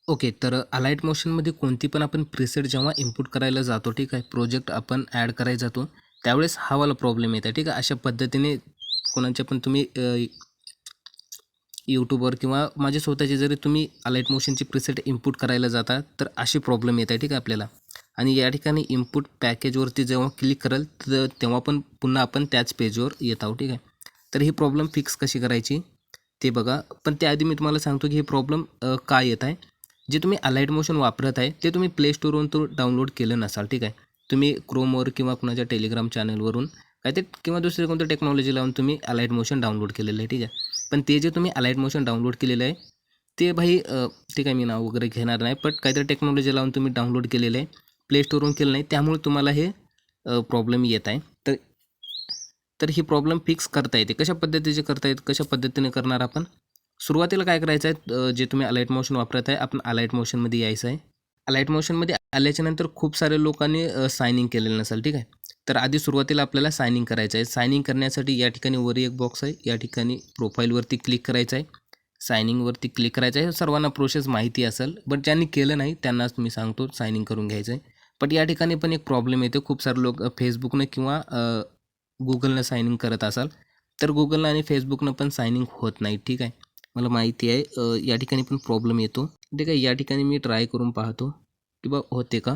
Okay, तर अलाइट मोशनमध्ये कोणती पण आपण प्रीसेट जेव्हा इनपुट करायला जातो, ठीक आहे, प्रोजेक्ट आपण ॲड करायला जातो, त्यावेळेस हा वाला प्रॉब्लेम येतो, ठीक आहे. अशा पद्धतीने कोणाच्या पण तुम्ही यूट्यूबवर किंवा माझे स्वतःचे जरी तुम्ही अलाइट मोशनची प्रीसेट इनपुट करायला जाता, तर अशी प्रॉब्लेम येत आहे, ठीक आहे आपल्याला. आणि या ठिकाणी इनपुट पॅकेजवरती जेव्हा क्लिक कराल तर तेव्हा पण पुन्हा आपण त्याच पेजवर येत आहोत, ठीक आहे. तर ही प्रॉब्लेम फिक्स कशी करायची ते बघा. पण त्याआधी मी तुम्हाला सांगतो की हे प्रॉब्लेम का येत आहे. जे तुम्ही अलाइट मोशन वापरत आहे ते तुम्ही प्ले स्टोरवरून तो डाउनलोड केलं नसाल, ठीक आहे. तुम्ही क्रोमवर किंवा कुणाच्या टेलिग्राम चॅनलवरून काय ते किंवा दुसरी कोणती टेक्नॉलॉजी लावून तुम्ही अलाइट मोशन डाउनलोड केलेलं आहे, ठीक आहे. पण ते जे तुम्ही अलाइट मोशन डाउनलोड केलेलं आहे ते भाई ठीक आहे, मी नाव वगैरे घेणार नाही, पण काहीतरी टेक्नॉलॉजी लावून तुम्ही डाउनलोड केलेलं आहे, प्ले स्टोरवरून केलं नाही, त्यामुळे तुम्हाला हे प्रॉब्लेम येत आहे. तर तर ही प्रॉब्लेम फिक्स करता येते. कशा पद्धतीचे करता येते, कशा पद्धतीने करणार आपण. सुरुवातीला काय करायचं आहे, जे तुम्ही अलाइट मोशन वापरत आहे आपण अलाइट मोशनमध्ये यायचं आहे. अलाइट मोशनमध्ये आल्याच्यानंतर खूप साऱ्या लोकांनी साइन इन केलेलं नसेल, ठीक आहे. तर आधी सुरुवातीला आपल्याला साइन इन करायचं आहे. साइन इन करण्यासाठी या ठिकाणी वर एक बॉक्स आहे, या ठिकाणी प्रोफाईलवरती क्लिक करायचं आहे, साइन इनवरती क्लिक करायचं आहे. सर्वांना प्रोसेस माहिती असेल, बट ज्यांनी केलं नाही त्यांनाच मी सांगतो साइन इन करून घ्यायचं आहे. बट या ठिकाणी पण एक प्रॉब्लेम येतो, खूप सारे लोक फेसबुकनं किंवा गुगलनं साइन इन करत असाल तर गुगलनं आणि फेसबुकनं पण साइन इन होत नाही, ठीक आहे. मला माहिती आहे या ठिकाणी पण प्रॉब्लेम येतो, ठीक आहे. या ठिकाणी मी ट्राय करून पाहतो की बा होते का.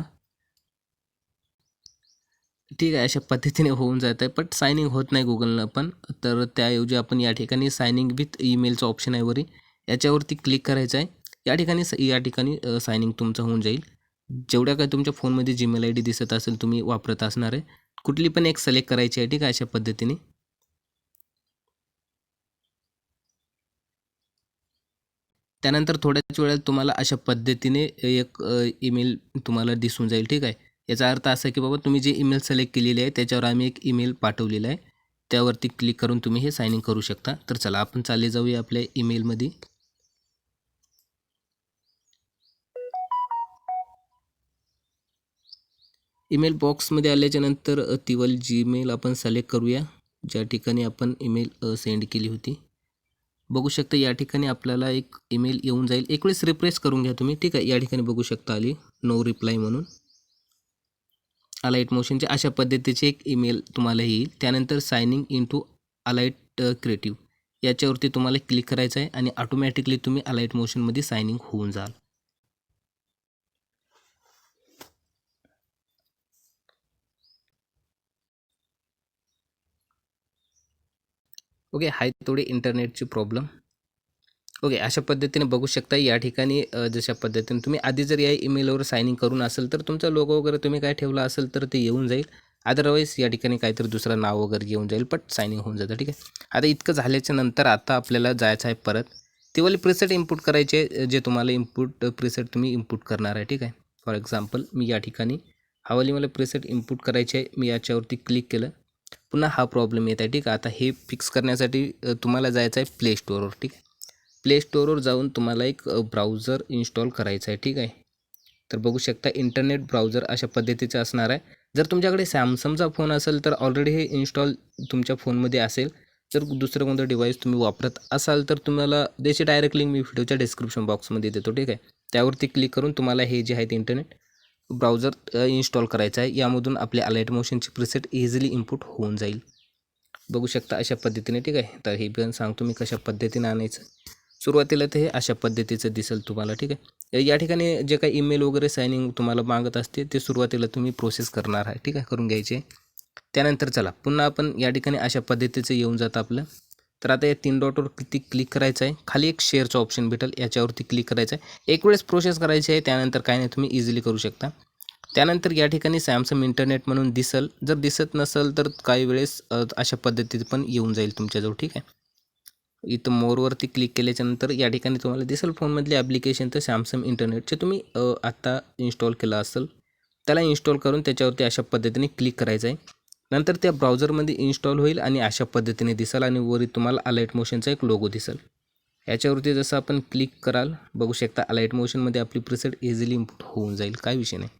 ठीक आहे, अशा पद्धतीने होऊन जात आहे, बट साइन इन होत नाही गुगलनं पण. तर त्याऐवजी आपण या ठिकाणी साइन इन विथ ईमेलचं ऑप्शन आहे वरी, याच्यावरती क्लिक करायचं आहे. या ठिकाणी साइन इन तुमचं होऊन जाईल. जेवढ्या काय तुमच्या फोनमध्ये जीमेल आय डी दिसत असेल तुम्ही वापरत असणार आहे, कुठली पण एक सिलेक्ट करायची आहे, ठीक आहे. अशा पद्धतीने त्यानंतर थोड्याच वेळात तुम्हाला अशा पद्धतीने एक ईमेल तुम्हाला दिसून जाईल, ठीक आहे. याचा अर्थ असा की बाबा तुम्ही जे ईमेल सिलेक्ट केलेली आहे त्याच्यावर आम्ही एक ईमेल पाठवलेला आहे, त्यावरती क्लिक करून तुम्ही हे साइन इन करू शकता. तर चला आपण चालले जाऊया आपल्या ईमेलमध्ये. ईमेल बॉक्समध्ये आल्याच्यानंतर तिवाल जीमेल आपण सिलेक्ट करूया, ज्या ठिकाणी आपण ईमेल सेंड केली होती. बघू शकता या ठिकाणी आपल्याला एक ईमेल येऊन जाईल. एक वेळेस रिफ्रेश करून घ्या तुम्ही, ठीक आहे. या ठिकाणी बघू शकता आली नो रिप्लाय म्हणून अलाइट मोशनचे अशा पद्धतीचे एक ईमेल तुम्हाला येईल. त्यानंतर सायनिंग इन टू अलाइट क्रिएटिव्ह याच्यावरती तुम्हाला क्लिक करायचं आहे आणि ऑटोमॅटिकली तुम्ही अलाइट मोशनमध्ये सायनिंग होऊन जाल. ओके, हाय थोडी इंटरनेटची प्रॉब्लेम. ओके, अशा पद्धतीने बघू शकता या ठिकाणी जशा पद्धतीने तुम्ही आधी जर या ईमेलवर साइन इन करून असेल तर तुमचा लोगो वगैरे तुम्ही काय ठेवला असेल तर ते येऊन जाईल. अदरवाईज या ठिकाणी काहीतरी दुसरं नाव वगैरे येऊन जाईल, बट साइन इन होऊन जातं, ठीक आहे. आता इतकं झाल्याच्या नंतर आता आपल्याला जायचं आहे परत ती वाली प्रीसेट इनपुट करायचे, जे तुम्हाला इनपुट प्रीसेट तुम्ही इनपुट करणार आहे, ठीक आहे. फॉर एक्झाम्पल मी या ठिकाणी हा मला प्रीसेट इनपुट करायचे आहे, मी याच्यावरती क्लिक केलं, पुन्हा हा प्रॉब्लेम येत आहे, ठीक आहे. आता हे फिक्स करण्यासाठी तुम्हाला जायचं आहे प्ले स्टोअरवर, ठीक आहे. प्ले स्टोअरवर जाऊन तुम्हाला एक ब्राउझर इन्स्टॉल करायचा आहे, ठीक आहे. तर बघू शकता इंटरनेट ब्राउझर अशा पद्धतीचं असणार आहे. जर तुमच्याकडे सॅमसंगचा फोन असेल तर ऑलरेडी हे इन्स्टॉल तुमच्या फोनमध्ये असेल. जर दुसरं कोणतं डिव्हाइस तुम्ही वापरत असाल तर तुम्हाला त्याची डायरेक्ट लिंक मी व्हिडिओच्या डिस्क्रिप्शन बॉक्समध्ये देतो, ठीक आहे. त्यावरती क्लिक करून तुम्हाला हे जे आहेत इंटरनेट ब्राउझर इन्स्टॉल करायचं आहे. यामधून आपले अलाइट मोशनची प्रीसेट इझिली इनपुट होऊन जाईल. बघू शकता अशा पद्धतीने, ठीक आहे. तर हे पण सांगतो मी कशा पद्धतीने आणायचं. सुरुवातीला ते हे अशा पद्धतीचं दिसेल तुम्हाला, ठीक आहे. या ठिकाणी जे काही ईमेल वगैरे सायनिंग तुम्हाला मागत असते ते सुरुवातीला तुम्ही प्रोसेस करणार आहे, ठीक आहे, करून घ्यायचे. त्यानंतर चला पुन्हा आपण या ठिकाणी अशा पद्धतीचं येऊन जातं आपलं. तर आता या 3 डॉटवर किती क्लिक करायचं आहे, खाली एक शेअरचं ऑप्शन भेटेल, याच्यावरती क्लिक करायचं आहे. एक वेळेस प्रोसेस करायची आहे, त्यानंतर काय नाही तुम्ही इझिली करू शकता. त्यानंतर या ठिकाणी सॅमसंग इंटरनेट म्हणून दिसेल, जर दिसत नसेल तर काही वेळेस अशा पद्धतीचं पण येऊन जाईल तुमच्याजवळ, ठीक आहे. इथं मोरवरती क्लिक केल्याच्यानंतर या ठिकाणी तुम्हाला दिसेल फोनमधले ॲप्लिकेशन तर सॅमसंग इंटरनेटचे तुम्ही आत्ता इन्स्टॉल केलं असेल त्याला इन्स्टॉल करून त्याच्यावरती अशा पद्धतीने क्लिक करायचं आहे. नंतर त्या ब्राउझरमध्ये इन्स्टॉल होईल आणि अशा पद्धतीने दिसेल आणि वरी तुम्हाला अलाइट मोशनचा एक लोगो दिसेल. याच्यावरती जसं आपण क्लिक कराल बघू शकता अलाइट मोशनमध्ये आपली प्रीसेट इझिली इनपुट होऊन जाईल, काय विषय नाही.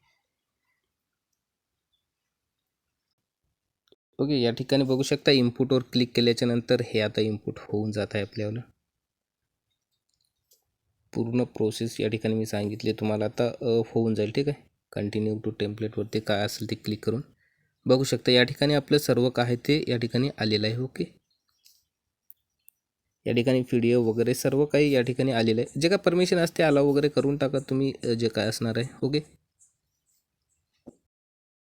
ओके, या ठिकाणी बघू शकता इनपुटवर क्लिक केल्याच्यानंतर हे आता इनपुट होऊन जात आहे आपल्याला. पूर्ण प्रोसेस या ठिकाणी मी सांगितली तुम्हाला. आता होऊन जाईल. ठीक आहे. कंटिन्यू टू टेम्पलेटवरती काय असेल ते क्लिक करून बघू शकता. या ठिकाणी आपलं सर्व काय ते या ठिकाणी आलेलं आहे. ओके. या ठिकाणी PDF वगैरे सर्व काही या ठिकाणी आलेलं आहे. जे काय परमिशन असते अलाव वगैरे करून टाका तुम्ही जे काय असणार आहे. ओके.